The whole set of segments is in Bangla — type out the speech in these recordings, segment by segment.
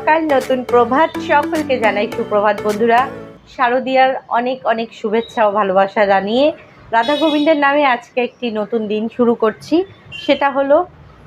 সকাল, নতুন প্রভাত। সকলকে জানাই সুপ্রভাত বন্ধুরা। শারদীয়ার অনেক অনেক শুভেচ্ছা ও ভালোবাসা জানিয়ে রাধা গোবিন্দের নামে আজকে একটি নতুন দিন শুরু করছি। সেটা হলো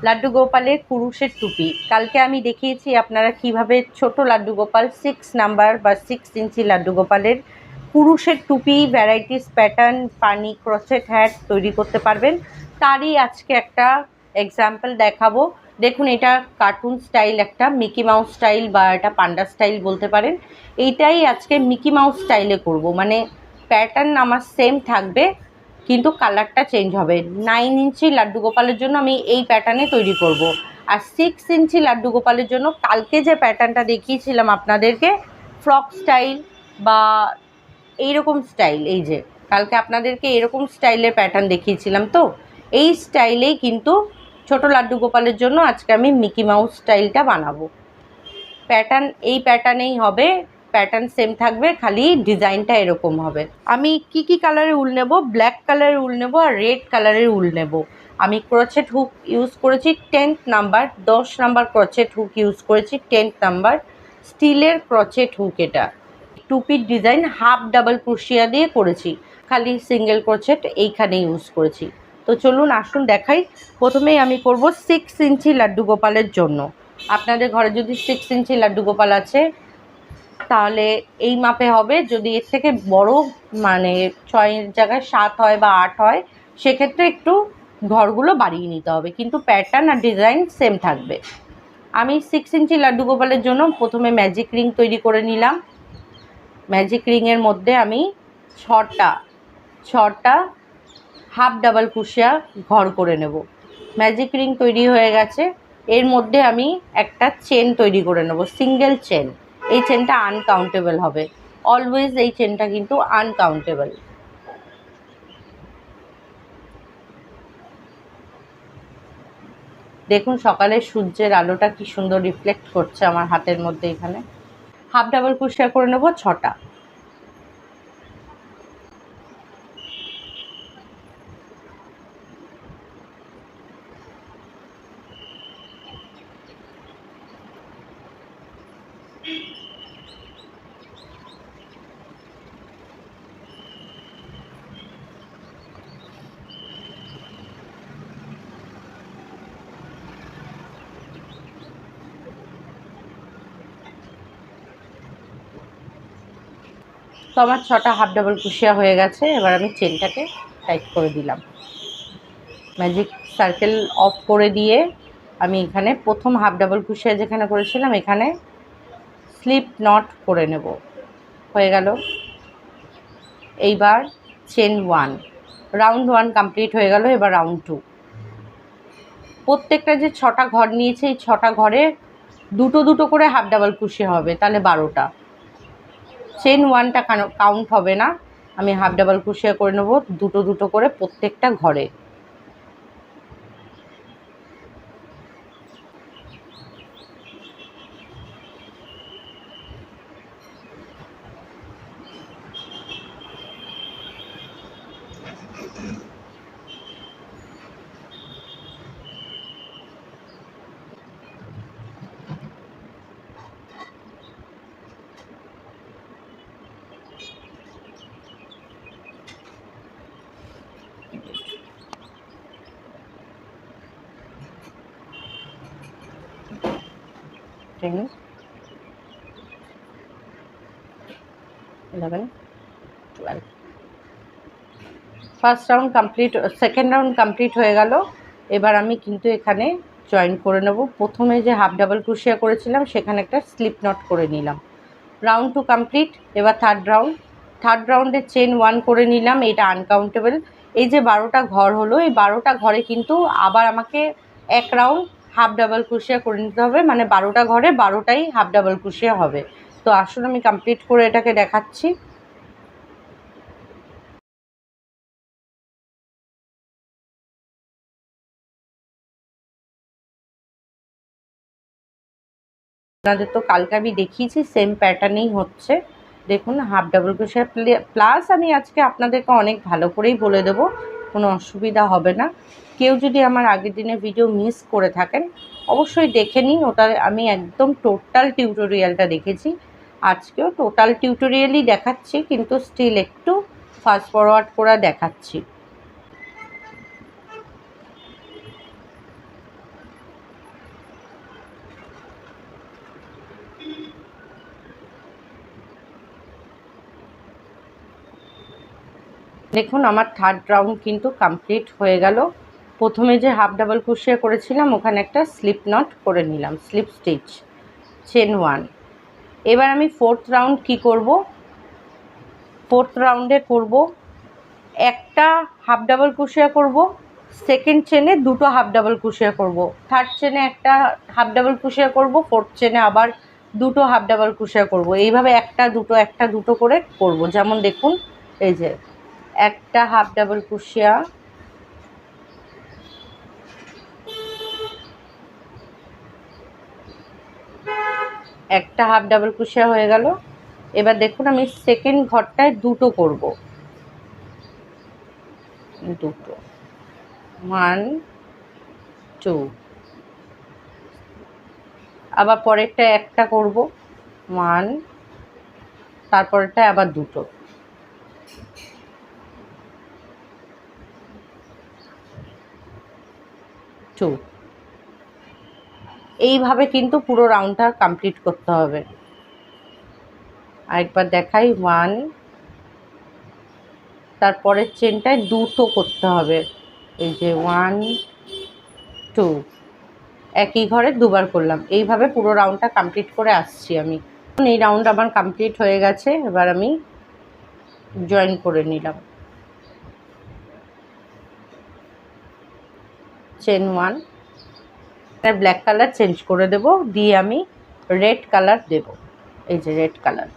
লাড্ডু গোপালের কুরুশের টুপি। কালকে আমি দেখিয়েছি আপনারা কিভাবে ছোট লাড্ডু গোপাল 6 নাম্বার বা 6 ইঞ্চি লাড্ডু গোপালের কুরুশের টুপি ভ্যারাইটিস প্যাটার্ন পানি ক্রোচেট হ্যাট তৈরি করতে পারবেন। তারই আজকে একটা এক্সাম্পল দেখাবো। দেখুন, এটা কার্টুন স্টাইল, একটা মিকি মাউস স্টাইল বা এটা পান্ডা স্টাইল বলতে পারেন। এইটাই আজকে মিকি মাউস স্টাইলে করব, মানে প্যাটার্ন আমার সেম থাকবে কিন্তু কালারটা চেঞ্জ হবে। 9 ইঞ্চি লাড্ডু গোপালের জন্য আমি এই প্যাটার্নে তৈরি করব, আর 6 ইঞ্চি লাড্ডু গোপালের জন্য কালকে যে প্যাটার্নটা দেখিয়েছিলাম আপনাদেরকে ফ্রক স্টাইল বা এইরকম স্টাইল, এই যে কালকে আপনাদেরকে এরকম স্টাইলের প্যাটার্ন দেখিয়েছিলাম, তো এই স্টাইলেই কিন্তু ছোট লাড্ডু গোপালের জন্য আজকে আমি মিকি মাউস স্টাইলটা বানাবো। প্যাটার্ন এই প্যাটার্নেই হবে, প্যাটার্ন সেম থাকবে, খালি ডিজাইনটা এরকম হবে। আমি কি কালারের উল নেব? ব্ল্যাক কালারের উল নেব আর রেড কালারের উল নেব। আমি ক্রোচেট হুক ইউজ করেছি 10th number, 10 number crochet hook use করেছি 10th নাম্বার, স্টিলের ক্রোচেট হুক। এটা টুপির ডিজাইন হাফ ডাবল ক্রোশিয়া দিয়ে করেছি, খালি সিঙ্গেল ক্রোচেট এইখানে ইউজ করেছি। তো চলুন আসুন দেখাই। প্রথমেই আমি করব 6 ইঞ্চি লাড্ডু গোপালের জন্য। আপনাদের ঘরে যদি 6 ইঞ্চি লাড্ডু গোপাল আছে তাহলে এই মাপে হবে। যদি এর থেকে বড় মানে 6 জায়গায় 7 হয় বা 8 হয় সেক্ষেত্রে একটু ঘরগুলো বাড়িয়ে নিতে হবে, কিন্তু প্যাটার্ন আর ডিজাইন সেম থাকবে। আমি 6 ইঞ্চি লাড্ডু গোপালের জন্য প্রথমে ম্যাজিক রিং তৈরি করে নিলাম। ম্যাজিক রিংয়ের মধ্যে আমি ছটা হাফ ডাবল ক্রোশিয়া ঘর করে নেব। ম্যাজিক রিং তৈরি হয়ে গেছে, এর মধ্যে আমি একটা চেন তৈরি করে নেব, সিঙ্গেল চেন। এই চেনটা আনকাউন্টেবল হবে, অলওয়েজ এই চেনটা কিন্তু আনকাউন্টেবল। দেখুন সকালের সূর্যের আলোটা কি সুন্দর রিফ্লেক্ট করছে আমার হাতের মধ্যে। এখানে হাফ ডাবল ক্রোশিয়া করে নেব 6টা। তো আমার 6টা হাফ ডাবল ক্রোশিয়া হয়ে গেছে। এবার আমি চেনটাকে টাইট করে দিলাম, ম্যাজিক সার্কেল অফ করে দিয়ে আমি এখানে প্রথম হাফ ডাবল ক্রোশিয়া যেখানে করেছিলাম এখানে স্লিপ নট করে নেব। হয়ে গেল। এইবার চেন 1, রাউন্ড 1 কমপ্লিট হয়ে গেল। এবার রাউন্ড 2। প্রত্যেকটা যে 6টা ঘর নিয়েছে এই 6টা ঘরে দুটো করে হাফ ডাবল ক্রোশিয়া হবে, তাহলে 12টা। চেন 1টা কাউন্ট হবে না, আমি হাফ ডাবল ক্রোশিয়া করে নেব দুটো করে প্রত্যেকটা ঘরে। Ten 11 12 first round complete, second round complete হয়ে গেল। এবার আমি কিন্তু এখানে জয়েন করে নেব। প্রথমে যে হাফ ডাবল ক্রোশিয়া করেছিলাম সেখানে একটা স্লিপ নট করে নিলাম। Round 2 complete. এবার থার্ড রাউন্ডে চেন 1 করে নিলাম, এটা আনকাউন্টেবল। এই যে 12টা ঘর হলো, এই 12টা ঘরে কিন্তু আবার আমাকে এক রাউন্ড হাফ ডাবল ক্রোশিয়া করে নিতে হবে, মানে 12টা ঘরে 12টাই হাফ ডাবল ক্রোশিয়া হবে। তো আসলে আমি কমপ্লিট করে এটাকে দেখাচ্ছি। আপনাদের তো কালকে আমি দেখিয়েছি সেম প্যাটার্নেই হচ্ছে। দেখুন হাফ ডাবল ক্রোশিয়া প্লাস আমি আজকে আপনাদেরকে অনেক ভালো করেই বলে দেবো, কোনো অসুবিধা হবে না। কেউ যদি আমার আগের দিনের ভিডিও মিস করে থাকেন অবশ্যই দেখে নিন, ওটা আমি একদম টোটাল টিউটোরিয়ালটা দেখেছি। আজকেও টোটাল টিউটোরিয়ালই দেখাচ্ছি, কিন্তু স্টিল একটু ফাস্ট ফরওয়ার্ড করে দেখাচ্ছি। দেখুন আমার থার্ড রাউন্ড কিন্তু কমপ্লিট হয়ে গেল। প্রথমে যে হাফ ডাবল ক্রোশে করেছিলাম ওখানে একটা স্লিপ নট করে নিলাম, স্লিপ স্টিচ, চেন 1। এবার আমি ফোর্থ রাউন্ড কি করব, ফোর্থ রাউন্ডে করব একটা হাফ ডাবল ক্রোশে করব, সেকেন্ড চেনে দুটো হাফ ডাবল ক্রোশে করব, থার্ড চেনে একটা হাফ ডাবল ক্রোশে করব, ফোর্থ চেনে আবার দুটো হাফ ডাবল ক্রোশে করব। এইভাবে একটা দুটো করে করব। যেমন দেখুন এই যে একটা হাফ ডাবল ক্রোশিয়া, একটা হাফ ডাবল ক্রোশিয়া হয়ে গেল। এবার দেখুন আমি সেকেন্ড ঘরটায় দুটো করব, দুটো, 1 2, আবার পরেরটা একটা করব 1, তারপরেরটা আবার দুটো, 2। এইভাবে কিন্তু পুরো রাউন্ডটা কমপ্লিট করতে হবে। আরেকবার দেখাই, 1, তারপরের চেনটায় দুটো করতে হবে, এই যে 1 2, একই ঘরে দুবার করলাম। এইভাবে পুরো রাউন্ডটা কমপ্লিট করে আসছি আমি। এই রাউন্ড আমার কমপ্লিট হয়ে গেছে। এবার আমি জয়েন করে নিলাম, চেন 1, ব্ল্যাক কালার চেঞ্জ করে দেব, দিয়ে আমি রেড কালার দেব, এই যে রেড কালার।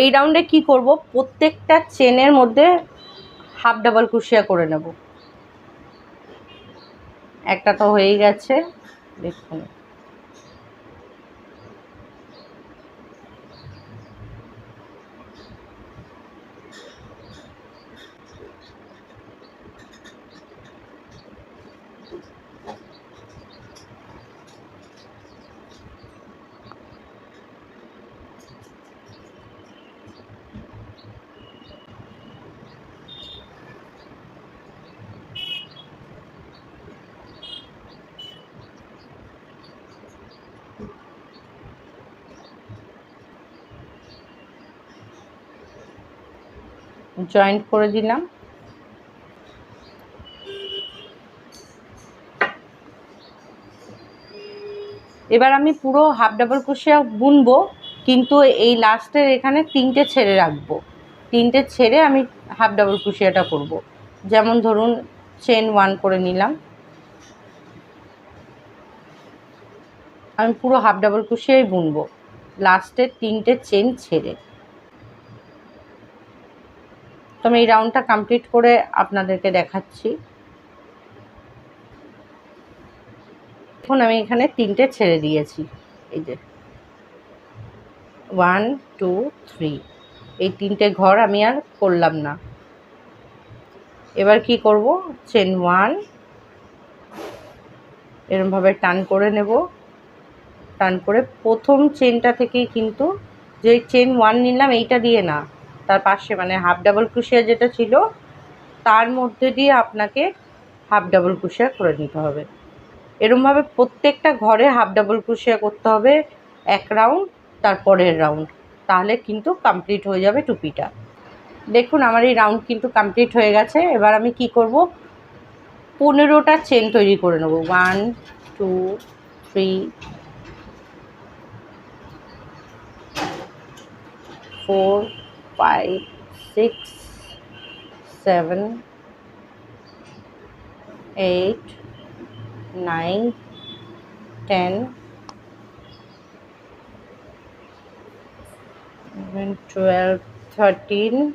এই রাউন্ডে কি করব, প্রত্যেকটা চেনের মধ্যে হাফ ডাবল ক্রোশিয়া করে নেব। একটা তো হয়েই গেছে, দেখুন জয়েন্ট করে দিলাম। এবার আমি পুরো হাফ ডাবল ক্রোশিয়া বুনবো, কিন্তু এই লাস্টের এখানে তিনটে ছেড়ে রাখবো, তিনটে ছেড়ে আমি হাফ ডাবল ক্রোশিয়াটা করব। যেমন ধরুন চেন 1 করে নিলাম, আমি পুরো হাফ ডাবল ক্রোশিয়াই বুনবো লাস্টের তিনটে চেন ছেড়ে। তো আমি এই রাউন্ডটা কমপ্লিট করে আপনাদেরকে দেখাচ্ছি। এখন আমি এখানে তিনটে ছেড়ে দিয়েছি, এই যে 1 2 3, এই তিনটে ঘর আমি আর করলাম না। এবার কি করব, চেন 1 এরকমভাবে টান করে নেব, টান করে প্রথম চেনটা থেকেই কিন্তু যে চেন 1 নিলাম এইটা দিয়ে না, তার পাশে মানে হাফ ডাবল ক্রোশিয়া যেটা ছিল তার মধ্যে দিয়ে আপনাকে হাফ ডাবল ক্রোশিয়া করে নিতে হবে। এরকমভাবে প্রত্যেকটা ঘরে হাফ ডাবল ক্রোশিয়া করতে হবে এক রাউন্ড, তারপরের রাউন্ড, তাহলে কিন্তু কমপ্লিট হয়ে যাবে টুপিটা। দেখুন আমার এই রাউন্ড কিন্তু কমপ্লিট হয়ে গেছে। এবার আমি কি করব, 15টা চেন তৈরি করে নেব, 1 2 3 4 5 6 7 8 9 10 11 12 13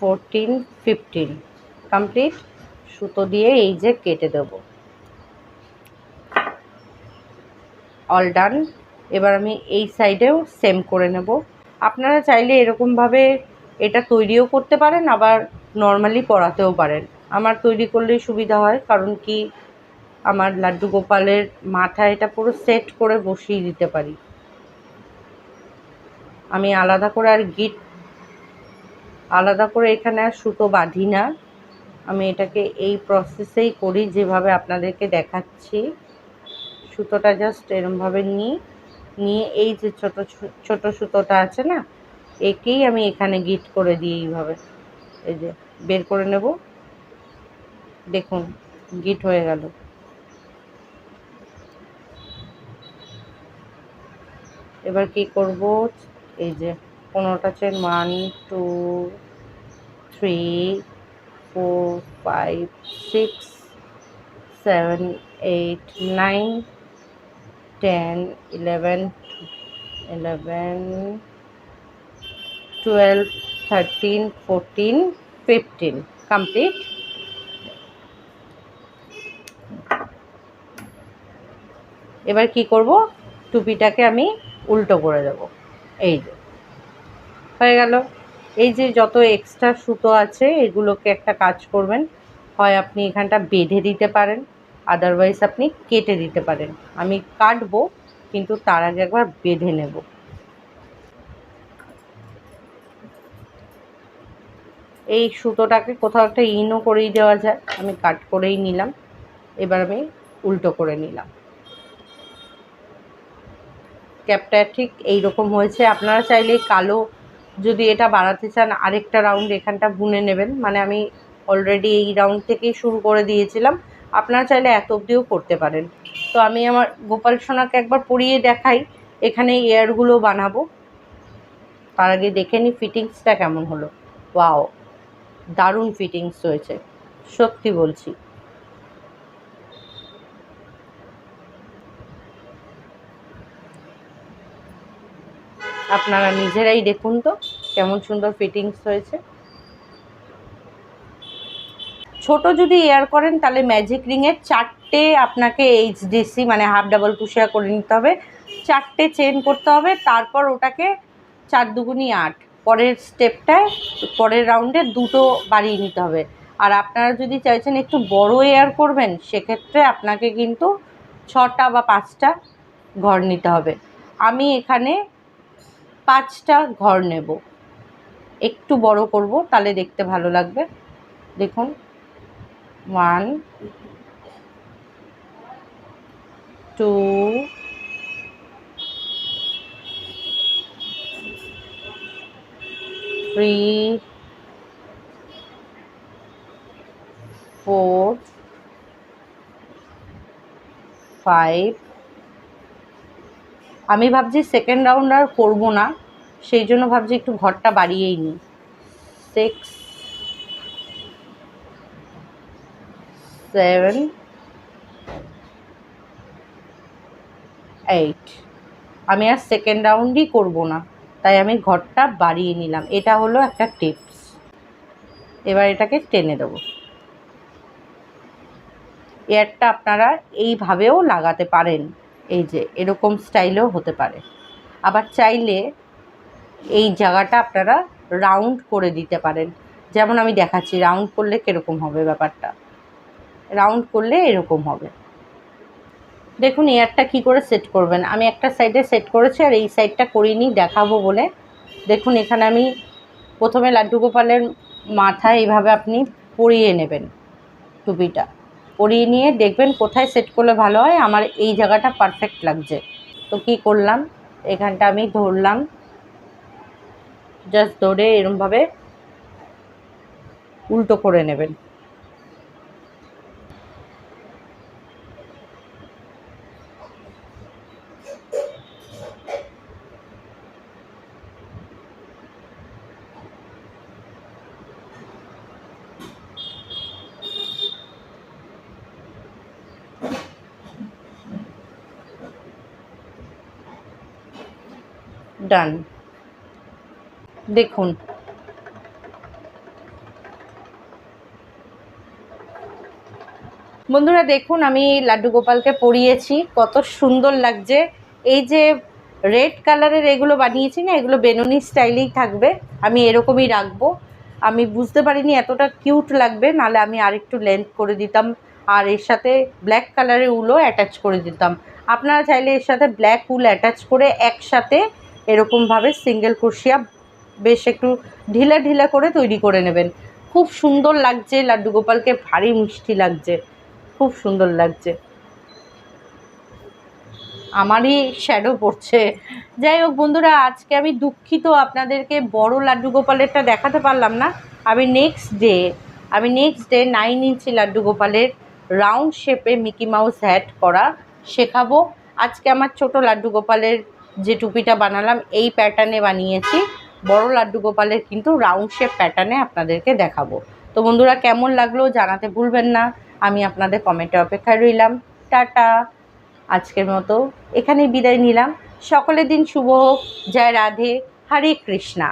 14 15 কমপ্লিট। সুতো দিয়ে এই যে কেটে দেব। All done. এবার আমি এই সাইডেও সেম করে নেব। আপনারা চাইলে এরকমভাবে এটা তৈরিও করতে পারেন, আবার নর্মালি পরাতেও পারেন। আমার তৈরি করলেই সুবিধা হয়, কারণ কি আমার লাড্ডু গোপালের মাথা এটা পুরো সেট করে বসিয়ে দিতে পারি। আমি আলাদা করে আর আলাদা করে এখানে আর সুতো বাঁধি না। আমি এটাকে এই প্রসেসেই করি যেভাবে আপনাদেরকে দেখাচ্ছি। সুতোটা জাস্ট এরমভাবে নিয়ে এই যে ছোট ছোট সুতোটা আছে না, একেই আমি এখানে গিট করে দিই এইভাবে। এই যে বের করে নেব, দেখুন গিট হয়ে গেল। এবার কি করব, এই যে 15টা চেন 1 2 3 4 5 6 7 8 9 10 11 12 13 14 15 কমপ্লিট। এবার কি করব, টুপিটাকে আমি উল্টো করে দেব। এই যে হয়ে গেল। এই যে যত এক্সট্রা সুতো আছে এগুলোকে একটা কাজ করবেন, হয় আপনি এখানটা বেঁধে দিতে পারেন, আদারওয়াইজ আপনি কেটে দিতে পারেন। আমি কাটবো, কিন্তু তার আগে একবার বেঁধে নেব। এই সুতোটাকে কোথাও একটা ইনও করেই দেওয়া যায়, আমি কাট করেই নিলাম। এবার আমি উল্টো করে নিলাম। ক্যাপটা ঠিক এই রকম হয়েছে। আপনারা চাইলে কালো যদি এটা বাড়াতে চান আরেকটা রাউন্ড এখানটা বুনে নেবেন, মানে আমি অলরেডি এই রাউন্ড থেকেই শুরু করে দিয়েছিলাম। আপনারা চাইলে এত অবধিও করতে পারেন। তো আমি আমার গোপাল সোনাকে একবার পরিয়ে দেখাই, এখানে এয়ারগুলো বানাবো। তার আগে দেখে নিই ফিটিংসটা কেমন হলো। ওয়াও, দারুণ ফিটিংস হয়েছে, সত্যি বলছি। আপনারা নিজেরাই দেখুন তো কেমন সুন্দর ফিটিংস হয়েছে। ছোট যদি এয়ার করেন তাহলে ম্যাজিক রিংয়ের 4টে আপনাকে এইচডিসি মানে হাফ ডাবল কুশিয়া করে নিতে হবে, 4টে চেন করতে হবে, তারপর ওটাকে 4 দুগুনি 8 পরের স্টেপটায় পরের রাউন্ডে 2টো বাড়িয়ে নিতে হবে। আর আপনারা যদি চাইছেন একটু বড় এয়ার করবেন সেক্ষেত্রে আপনাকে কিন্তু 6টা বা 5টা ঘর নিতে হবে। আমি এখানে 5টা ঘর নেব, একটু বড় করব তাহলে দেখতে ভালো লাগবে। দেখুন 1 2 3 4 5। আমি ভাবছি সেকেন্ড রাউন্ড আর করবো না, সেই জন্য ভাবছি একটু ঘরটা বাড়িয়েই নিই। 6 7 8। আমি আর সেকেন্ড রাউন্ডই করবো না, তাই আমি ঘরটা বাড়িয়ে নিলাম। এটা হলো একটা টিপস। এবার এটাকে টেনে দেবো। এয়ারটা আপনারা এইভাবেও লাগাতে পারেন, এই যে এরকম স্টাইলেও হতে পারে। আবার চাইলে এই জায়গাটা আপনারা রাউন্ড করে দিতে পারেন, যেমন আমি দেখাচ্ছি রাউন্ড করলে কীরকম হবে ব্যাপারটা। রাউন্ড করলে এরকম হবে। দেখুন এয়ারটা কি করে সেট করবেন, আমি একটা সাইডে সেট করেছি আর এই সাইডটা করিনি দেখাবো বলে। দেখুন এখানে আমি প্রথমে লাড্ডু গোপালের মাথায় এইভাবে আপনি পরিয়ে নেবেন, টুপিটা পরিয়ে নিয়ে দেখবেন কোথায় সেট করলে ভালো হয়। আমার এই জায়গাটা পারফেক্ট লাগছে, তো কি করলাম, এখানটা আমি ধরলাম, জাস্ট ধরে এরমভাবে উল্টো করে নেবেন। ডান। দেখুন বন্ধুরা, দেখুন আমি লাড্ডু গোপালকে পরিয়েছি, কত সুন্দর লাগছে। এই যে রেড কালারের এগুলো বানিয়েছি না, এগুলো বেনুনি স্টাইলেই থাকবে, আমি এরকমই রাখবো। আমি বুঝতে পারিনি এতটা কিউট লাগবে, নাহলে আমি আরেকটু লেন্থ করে দিতাম, আর এর সাথে ব্ল্যাক কালারের উলও অ্যাটাচ করে দিতাম। আপনারা চাইলে এর সাথে ব্ল্যাক উল অ্যাটাচ করে একসাথে এরকমভাবে সিঙ্গেল ক্রোশিয়া বেশ একটু ঢিলা ঢিলা করে তৈরি করে নেবেন। খুব সুন্দর লাগছে লাড্ডু গোপালকে, ভারী মিষ্টি লাগছে, খুব সুন্দর লাগছে। আমারই শ্যাডো পড়ছে। যাই হোক বন্ধুরা, আজকে আমি দুঃখিত আপনাদেরকে বড় লাড্ডু গোপালেরটা দেখাতে পারলাম না। আমি নেক্সট ডে 9 ইঞ্চি লাড্ডু গোপালের রাউন্ড শেপে মিকি মাউস হ্যাট করা শেখাবো। আজকে আমার ছোট লাড্ডু গোপালের যে টুপিটা বানালাম এই প্যাটার্নে বানিয়েছি, বড় লাড্ডু গোপালের কিন্তু রাউন্ড শেপ প্যাটার্নে আপনাদেরকে দেখাবো। তো বন্ধুরা, কেমন লাগলো জানাতে ভুলবেন না। আমি আপনাদের কমেন্টের অপেক্ষায় রইলাম। টাটা। আজকের মতো এখানেই বিদায় নিলাম। সকলের দিন শুভ হোক। জয় রাধে, হরে কৃষ্ণা।